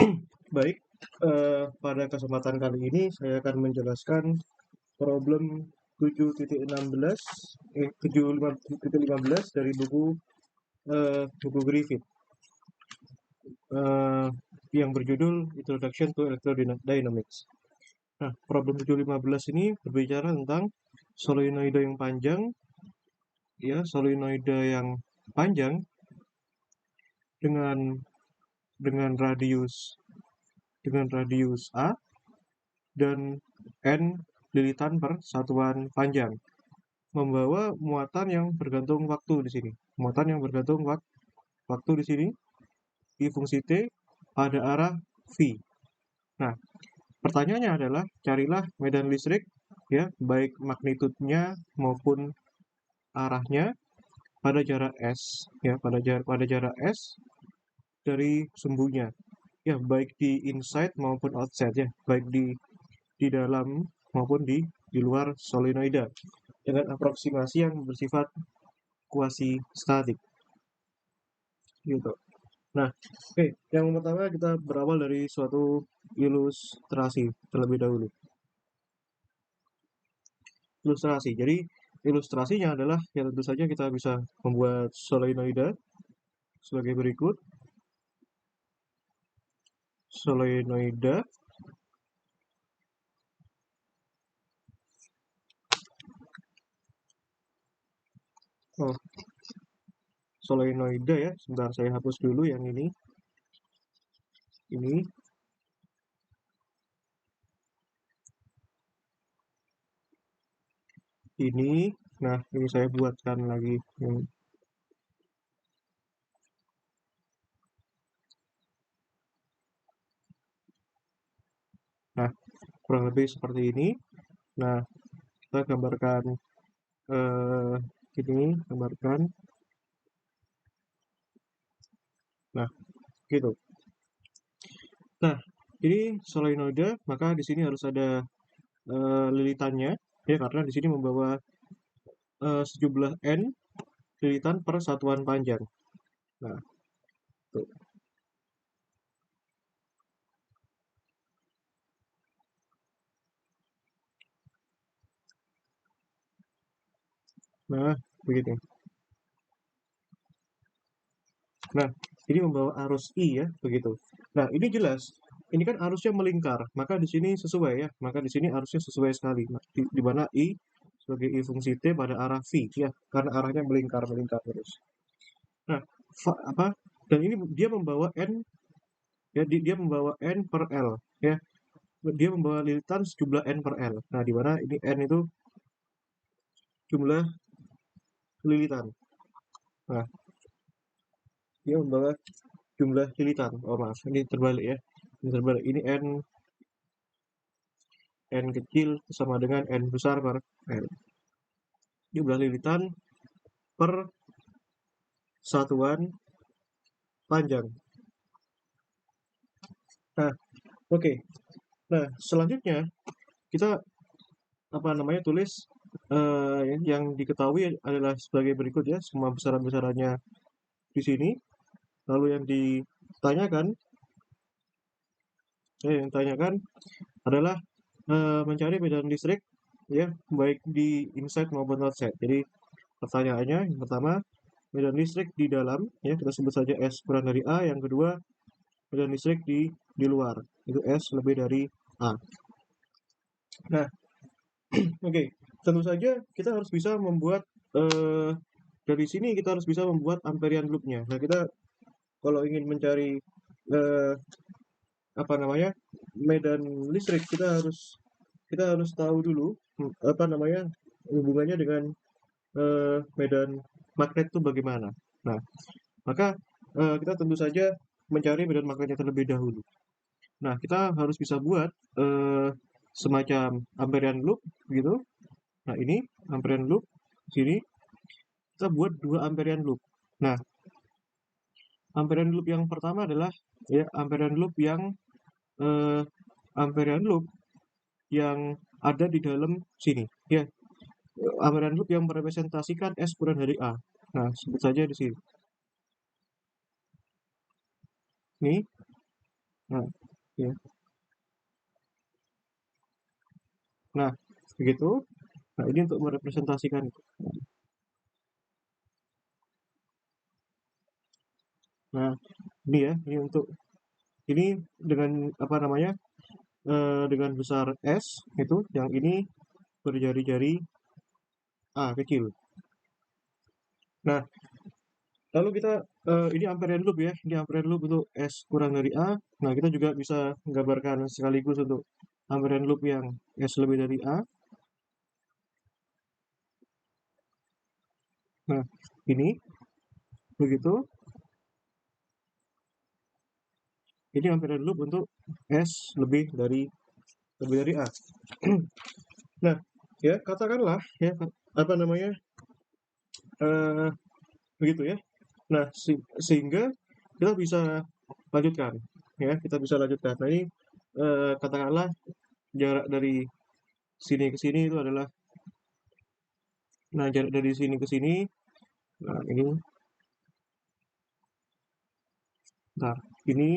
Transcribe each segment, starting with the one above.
Baik, pada kesempatan kali ini saya akan menjelaskan problem 7.16 7.15 dari buku Griffith eh, yang berjudul Introduction to Electrodynamics. Nah, problem 7.15 ini berbicara tentang solenoida yang panjang, ya, solenoida yang panjang dengan dengan radius A dan n lilitan per satuan panjang, membawa muatan yang bergantung waktu di sini. Muatan yang bergantung waktu di sini di fungsi t pada arah v. Nah, pertanyaannya adalah carilah medan listrik, ya, baik magnitudenya maupun arahnya pada jarak s, ya, pada jarak s dari sumbunya, ya, baik di inside maupun outside, ya, baik di dalam maupun di luar solenoida dengan aproksimasi yang bersifat kuasi statik, gitu. Nah, oke, yang pertama kita berawal dari suatu ilustrasi terlebih dahulu. Ilustrasi. Jadi ilustrasinya adalah ya tentu saja kita bisa membuat solenoida sebagai berikut. Solenoida oh solenoida, ya, sebentar saya hapus dulu yang ini ini nah ini saya buatkan lagi. Nah, kurang lebih seperti ini. Nah, kita gambarkan ini, gambarkan. Nah, gitu. Nah, ini solenoida, maka di sini harus ada lilitannya, ya, karena di sini membawa sejumlah n lilitan per satuan panjang. Nah, tuh. Nah, begitu. Nah, ini membawa arus I, ya, begitu. Nah, ini jelas. Ini kan arusnya melingkar, maka di sini sesuai, ya. Maka di sini arusnya sesuai sekali. Nah, di mana I sebagai I fungsi T pada arah V, ya, karena arahnya melingkar terus. Nah, apa? Dan ini dia membawa N, ya, dia membawa N per L, ya. Dia membawa lilitan sejumlah N per L. Nah, di mana ini N itu jumlah lilitan. Nah, dia membawa jumlah lilitan. Oh, maaf, ini terbalik, ya. Ini terbalik. Ini N kecil sama dengan N besar per L. Jumlah lilitan per satuan panjang. Nah, oke. Nah, selanjutnya kita tulis yang diketahui adalah sebagai berikut, ya, semua besaran-besarannya di sini. Lalu yang ditanyakan adalah mencari medan listrik, ya, baik di inside maupun outside. Jadi pertanyaannya yang pertama, medan listrik di dalam, ya, kita sebut saja S kurang dari A. Yang kedua, medan listrik di luar, itu S lebih dari A. Nah, oke, tentu saja kita harus bisa membuat dari sini kita harus bisa membuat amperian loop-nya. Nah, kita kalau ingin mencari eh, medan listrik, kita harus tahu dulu hubungannya dengan medan magnet itu bagaimana. Nah, maka kita tentu saja mencari medan magnetnya terlebih dahulu. Nah, kita harus bisa buat semacam amperian loop, gitu. Nah, ini amperian loop. Sini kita buat 2 amperian loop. Nah, amperian loop yang pertama adalah, ya, amperian loop yang ada di dalam sini, ya. Amperian loop yang merepresentasikan S kurang dari A. Nah, sebut saja di sini. Ini Nah, ya. Nah, begitu. Nah, ini untuk merepresentasikan itu. Nah, ini ya, ini untuk ini dengan apa namanya? Dengan besar S itu, yang ini berjari-jari A kecil. Nah, lalu kita ini Amperian loop ya, ini Amperian loop untuk S kurang dari A. Nah, kita juga bisa menggambarkan sekaligus untuk Amperian loop yang S lebih dari A. Nah, ini begitu. Ini Amperian loop untuk S lebih dari A. Nah, ya katakanlah ya apa namanya eh, begitu ya. Nah, sehingga kita bisa lanjutkan, ya kita bisa lanjutkan. Nah ini katakanlah jarak dari sini ke sini itu adalah, nah jarak dari sini ke sini, nah ini, nah ini,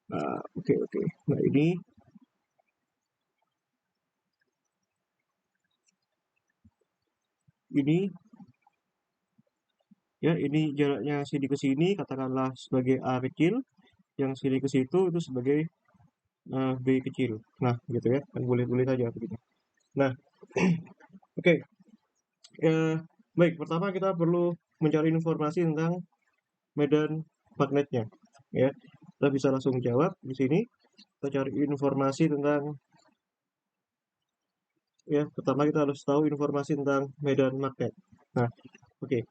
nah oke oke. Nah ini ya ini jaraknya sini ke sini katakanlah sebagai A kecil, yang sini ke situ itu sebagai B kecil. Nah gitu ya, kan boleh-boleh saja begitu. Nah oke. Eh, baik, pertama kita perlu mencari informasi tentang medan magnetnya. Ya, kita bisa langsung jawab di sini. Kita cari informasi tentang, ya, pertama kita harus tahu informasi tentang medan magnet. Nah, oke.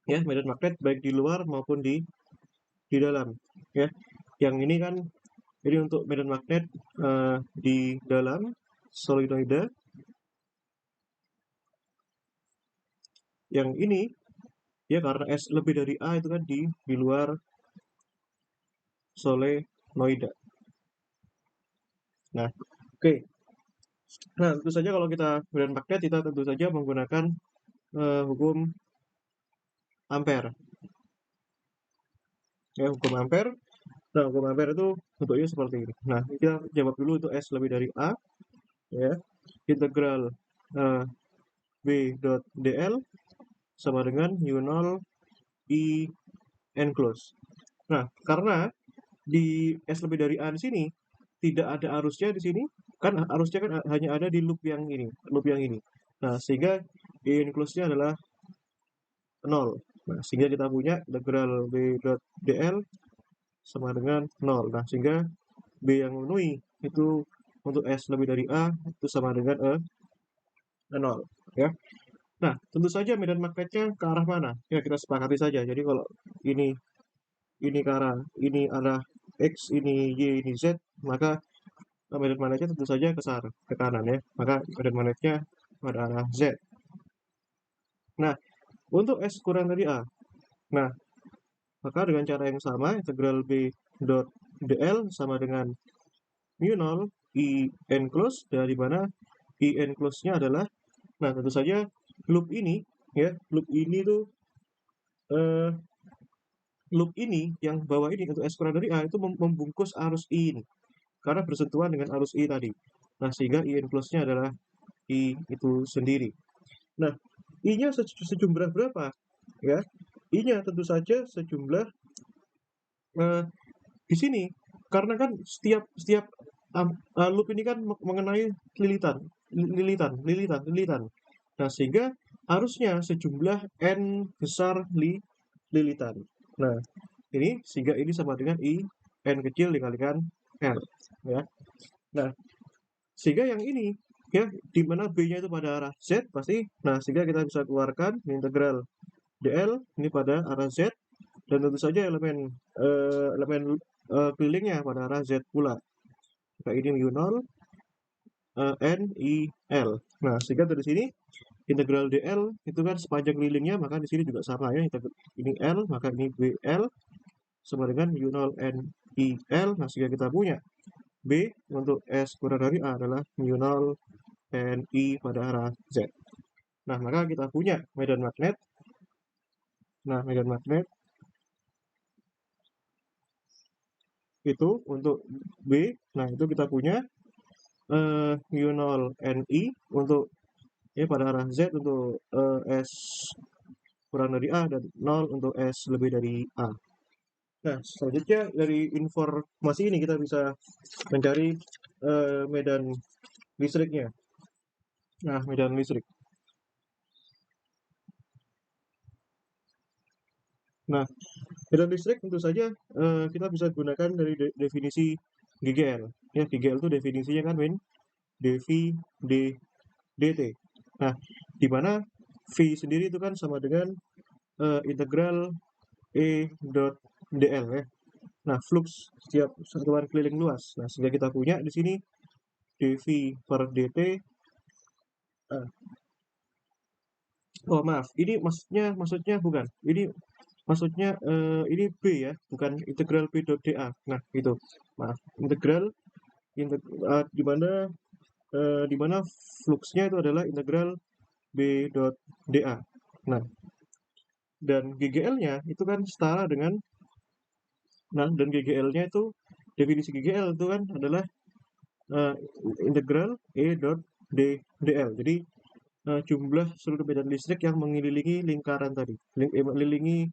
Ya, medan magnet baik di luar maupun di dalam. Ya, yang ini kan jadi untuk medan magnet di dalam solenoida. Yang ini ya karena S lebih dari A itu kan di luar solenoida. Nah, oke. Nah, tentu saja kalau kita medan magnet, kita tentu saja menggunakan hukum Ampere. Ya, hukum Ampere. Nah, hukum Ampere itu bentuknya seperti ini. Nah, kita jawab dulu untuk S lebih dari A. Ya, integral eh, B dot dl sama dengan U0 I enclose. Nah, karena di S lebih dari A di sini tidak ada arusnya di sini, kan arusnya kan hanya ada di loop yang ini. Nah, sehingga I enclose-nya adalah 0. Nah, sehingga kita punya integral B dot dl sama dengan 0. Nah, sehingga B yang memenuhi itu untuk S lebih dari A itu sama dengan 0. Ya. Nah, tentu saja medan magnetnya ke arah mana? Ya, kita sepakati saja. Jadi kalau ini ke arah ini arah X, ini Y, ini Z, maka medan magnetnya tentu saja ke kanan ya. Maka medan magnetnya pada arah Z. Nah, untuk S kurang dari A. Nah, maka dengan cara yang sama, integral B dot dl sama dengan mu 0 I enclose, dari mana I enclose-nya adalah, nah tentu saja loop ini, ya, eh, loop ini yang bawah ini untuk S kurang dari A itu membungkus arus I ini, karena bersentuhan dengan arus I tadi. Nah, sehingga I enclose-nya adalah I itu sendiri. Nah, I-nya sejumlah berapa? Ya, I-nya tentu saja sejumlah eh, di sini, karena kan setiap setiap loop ini kan mengenai lilitan, lilitan. Nah, sehingga harusnya sejumlah n besar lilitan. Nah, ini sehingga ini sama dengan I n kecil dikalikan R, ya. Nah, sehingga yang ini ya di mana B-nya itu pada arah Z pasti. Nah, sehingga kita bisa keluarkan integral dl ini pada arah Z, dan tentu saja elemen kelilingnya pada arah Z pula. Maka ini mu0 n I l. Nah, sehingga dari sini integral dl itu kan sepanjang kelilingnya, maka di sini juga sama ya. Ini L, maka ini BL sama dengan mu0 n I l. Nah, sehingga kita punya B untuk S kurang dari A adalah mu0 N, I pada arah Z. Nah, maka kita punya medan magnet. Nah, medan magnet itu untuk B, nah itu kita punya mu0 Ni untuk pada arah Z untuk S kurang dari A dan 0 untuk S lebih dari A. Nah, selanjutnya dari informasi ini kita bisa mencari medan listriknya. Nah, medan listrik. Nah, medan listrik tentu saja kita bisa gunakan dari definisi GGL. Ya, GGL itu definisinya kan dV dt. Nah, di mana V sendiri itu kan sama dengan integral E dot dl ya. Nah, flux setiap satuan keliling luas. Nah, sehingga kita punya di sini dV per dt. Oh maaf, ini maksudnya bukan. Ini maksudnya ini B ya, bukan integral B dot dA. Nah, itu. Maaf, integral di mana fluxnya itu adalah integral B dot dA. Nah, dan GGL-nya itu kan setara dengan, nah, dan GGL-nya itu, definisi GGL itu kan adalah uh, integral E dot dl. Jadi jumlah seluruh medan listrik yang mengelilingi lingkaran tadi, mengelilingi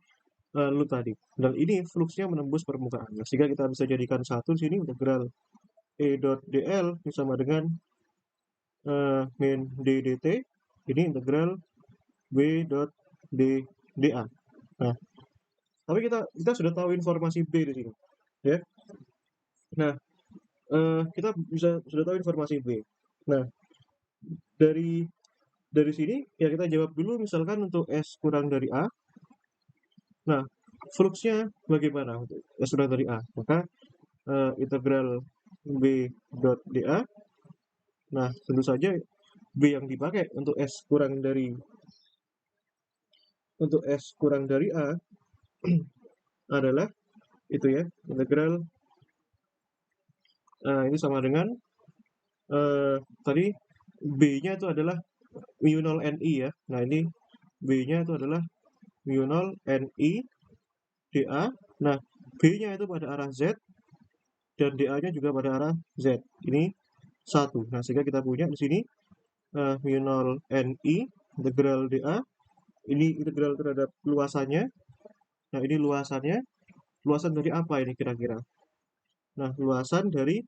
loop tadi. Dan ini fluxnya menembus permukaan. Nah, sehingga kita bisa jadikan satu di sini integral E dot dl sama dengan min d dt. Ini integral B dot dA. Nah, tapi kita sudah tahu informasi B di sini, ya. Nah, kita sudah tahu informasi B. Nah, dari sini ya kita jawab dulu misalkan untuk S kurang dari A. Nah, fluxnya bagaimana untuk S kurang dari A? Maka integral B dot dA. Nah, tentu saja B yang dipakai untuk S kurang dari A adalah itu ya, integral ini sama dengan tadi B-nya itu adalah mu0 Ni ya. Nah, ini B-nya itu adalah mu0 Ni dA. Nah, B-nya itu pada arah Z dan dA-nya juga pada arah Z. Ini 1. Nah, sehingga kita punya di sini mu0 Ni integral dA. Ini integral terhadap luasannya. Nah, ini luasannya. Luasan dari apa ini kira-kira? Nah, luasan dari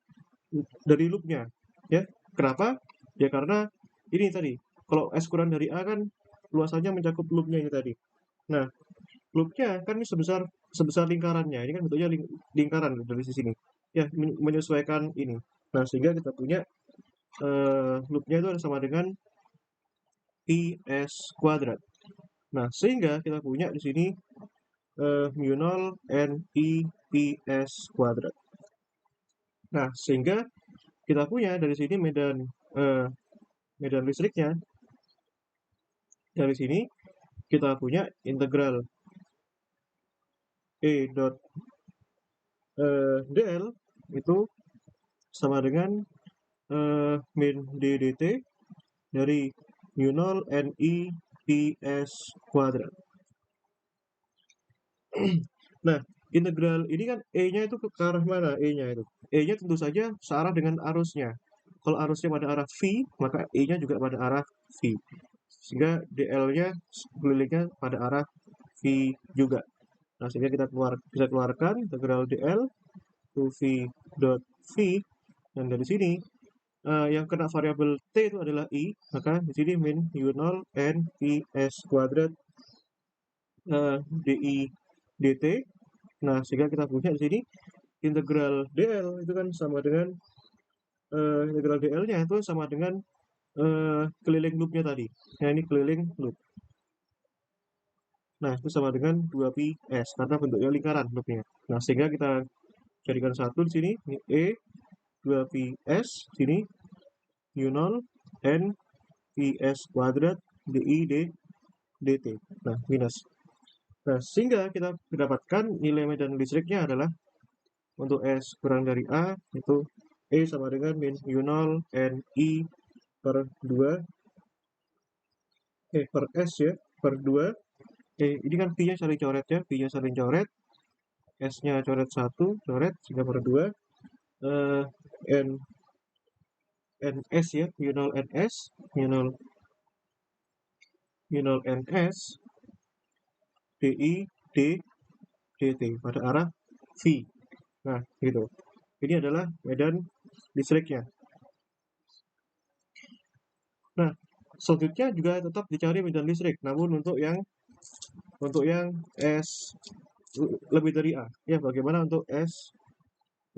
loopnya. Ya, kenapa? Ya karena ini tadi. Kalau S kurang dari A kan luasannya mencakup loopnya ini tadi. Nah, loopnya kan ini sebesar lingkarannya. Ini kan bentuknya lingkaran dari sini. Ya, menyesuaikan ini. Nah, sehingga kita punya loopnya itu sama dengan Ps kuadrat. Nah, sehingga kita punya di sini mu0 Ni Ps kuadrat. Nah, sehingga kita punya dari sini medan listriknya. Dari sini kita punya integral E dot dl itu sama dengan min d dt dari mu0 Ni Ps kuadrat. Nah, integral ini kan E-nya itu ke arah mana? E-nya itu. E-nya tentu saja searah dengan arusnya. Kalau arusnya pada arah V, maka E-nya juga pada arah V. Sehingga dl-nya kelilingnya pada arah V juga. Nah, sehingga kita bisa keluarkan integral dl to V dot V. Dan dari sini yang kena variabel T itu adalah I, maka di sini min u0 N Ps kuadrat di dt. Nah, sehingga kita punya di sini integral dl itu kan sama dengan integral dl-nya itu sama dengan keliling loopnya tadi. Nah, ini keliling loop. Nah, itu sama dengan 2ps karena bentuknya lingkaran loopnya. Nah, sehingga kita jadikan satu di sini, ini E 2ps, sini u0 N Ps kuadrat di dt. Nah, minus. Nah, sehingga kita mendapatkan nilai medan listriknya adalah untuk S kurang dari A itu E sama dengan min u0 Ni per 2 per S ya, per 2 ini kan V-nya saling coret ya, V-nya saling coret, S-nya coret 1, coret, sehingga per 2 eh, N NS ya, Unol NS, Unol NS, DI, D, DT pada arah V. Nah, gitu. Ini adalah medan listriknya. Nah, selanjutnya juga tetap dicari medan listrik, namun untuk yang S lebih dari A. Ya, bagaimana untuk S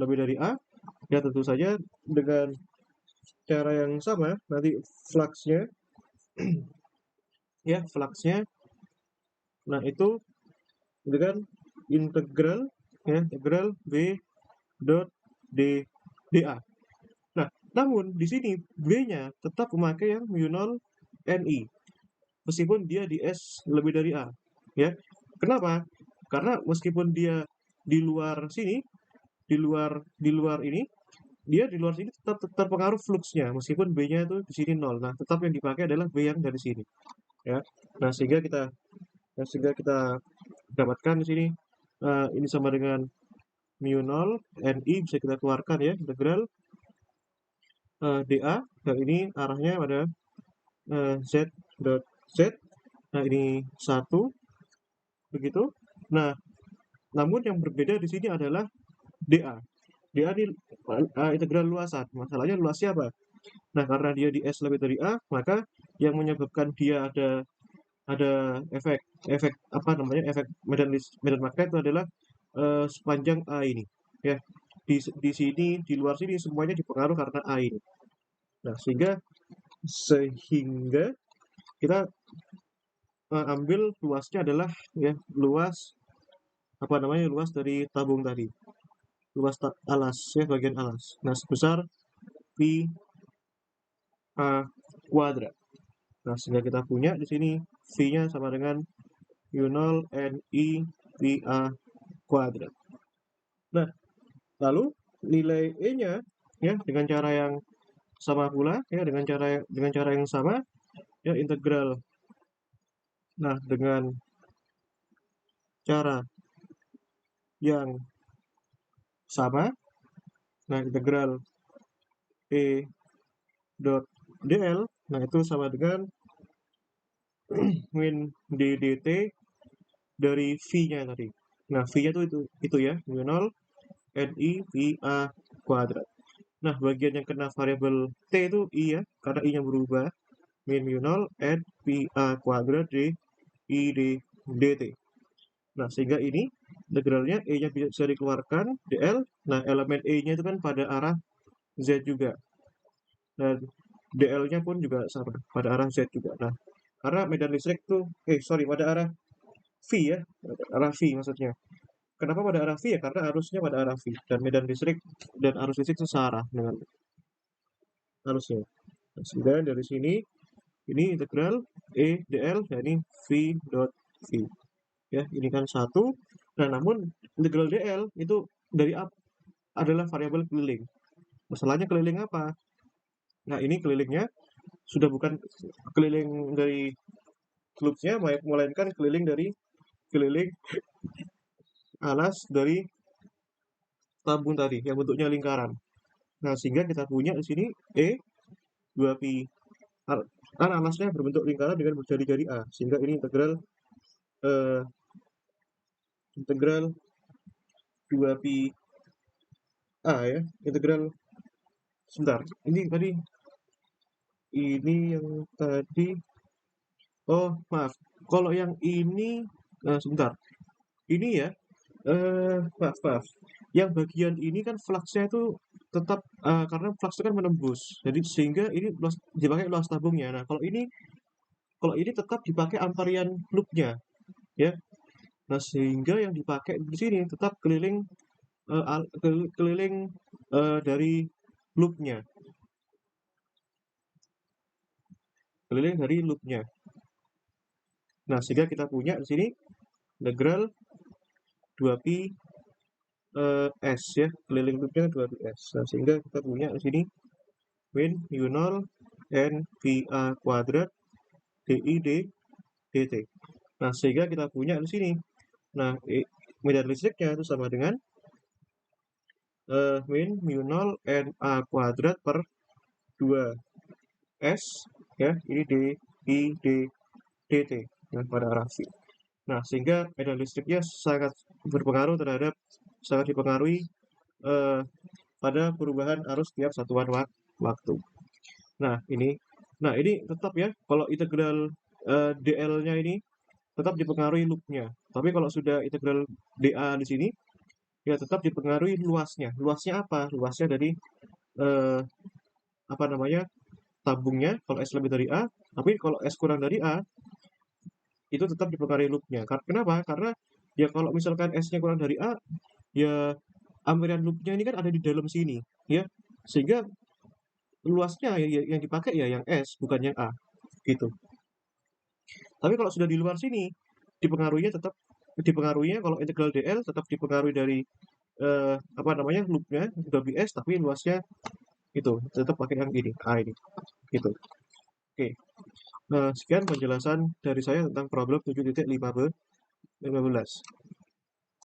lebih dari A? Ya, tentu saja dengan cara yang sama, nanti fluxnya, ya, fluxnya, nah itu dengan integral, ya, integral B dot dA. Nah, namun di sini B-nya tetap memakai yang mu0 NI, meskipun dia di S lebih dari A. Ya, kenapa? Karena meskipun dia di luar sini, di luar ini, dia di luar sini tetap terpengaruh fluxnya, meskipun B-nya itu di sini 0. Nah, tetap yang dipakai adalah B yang dari sini. Ya, nah sehingga kita dapatkan di sini ini sama dengan mu0 NI, bisa kita keluarkan ya, integral dA, dan ini arahnya pada Z dot Z. Nah, ini 1 begitu. Nah, namun yang berbeda di sini adalah dA. dA ini integral luasan. Masalahnya luasnya apa? Nah, karena dia di S lebih dari A, maka yang menyebabkan dia ada efek efek apa namanya, efek medan magnet itu adalah sepanjang A ini ya, di sini, di luar sini semuanya dipengaruhi karena A ini. Nah, sehingga kita ambil luasnya adalah ya, luas apa namanya, luas dari tabung tadi, luas alas ya, bagian alas. Nah, sebesar pi a kuadrat. Nah, sehingga kita punya di sini V-nya sama dengan U0 NI pi a kuadrat. Nah, lalu nilai E-nya ya, dengan cara yang sama pula ya, dengan cara yang sama ya, integral. Nah, dengan cara yang sama, nah integral E dot dl, nah itu sama dengan min ddt dari V-nya tadi. Nah, V-nya itu ya, mu0 NI pi a kuadrat. Nah, bagian yang kena variabel T itu I ya, karena I-nya berubah, min mu0 N pi a kuadrat d I dt. Nah, sehingga ini integralnya E-nya bisa dikeluarkan, dl. Nah, elemen E-nya itu kan pada arah Z juga. Dan dl-nya pun juga sama, pada arah Z juga. Nah, karena medan listrik tuh, pada arah V ya, pada arah V maksudnya. Kenapa pada arah V ya? Karena arusnya pada arah V, dan medan listrik dan arus listrik itu searah dengan arusnya. Nah, sehingga dari sini ini integral E dl, ya ini V dot V. Ya, ini kan 1. Nah, namun integral dl itu dari adalah variabel keliling. Masalahnya keliling apa? Nah, ini kelilingnya sudah bukan keliling dari flux-nya, melainkan keliling alas dari tabung tadi yang bentuknya lingkaran. Nah, sehingga kita punya di sini E 2pi, kan alasnya berbentuk lingkaran dengan berjari-jari A, sehingga ini integral 2pi A ya, integral, sebentar, ini yang tadi, oh maaf, kalau yang ini sebentar, ini ya, maaf, yang bagian ini kan fluxnya itu tetap karena flux itu kan menembus, jadi sehingga ini dipakai luas tabungnya. Nah, kalau ini tetap dipakai amparian loopnya ya. Nah, sehingga yang dipakai di sini tetap keliling dari loopnya, Nah, sehingga kita punya di sini integral 2pi S ya, keliling loopnya 2pi S. Nah, sehingga kita punya di sini min U0 N VA kuadrat DI DT. Nah, sehingga kita punya di sini. Nah, medan listriknya itu sama dengan min mu 0 NA kuadrat per 2 S, ya, ini DI DT yang pada arah V. Nah, sehingga medan listriknya sangat dipengaruhi eh, pada perubahan arus tiap satuan waktu. Nah, ini tetap ya, kalau integral DL-nya ini tetap dipengaruhi loopnya. Tapi kalau sudah integral dA di sini, ya tetap dipengaruhi luasnya. Luasnya apa? Luasnya dari eh, apa namanya, tabungnya. Kalau S lebih dari A, tapi kalau S kurang dari A, itu tetap dipengaruhi loopnya. Kenapa? Karena ya kalau misalkan S-nya kurang dari A, ya amperan loopnya ini kan ada di dalam sini, ya. Sehingga luasnya yang dipakai ya yang S, bukan yang A, gitu. Tapi kalau sudah di luar sini, dipengaruhinya kalau integral DL tetap dipengaruhi dari apa namanya, loopnya udah BS, tapi luasnya itu tetap pakai yang ini A ini, gitu. Oke. Nah, sekian penjelasan dari saya tentang problem 7.15.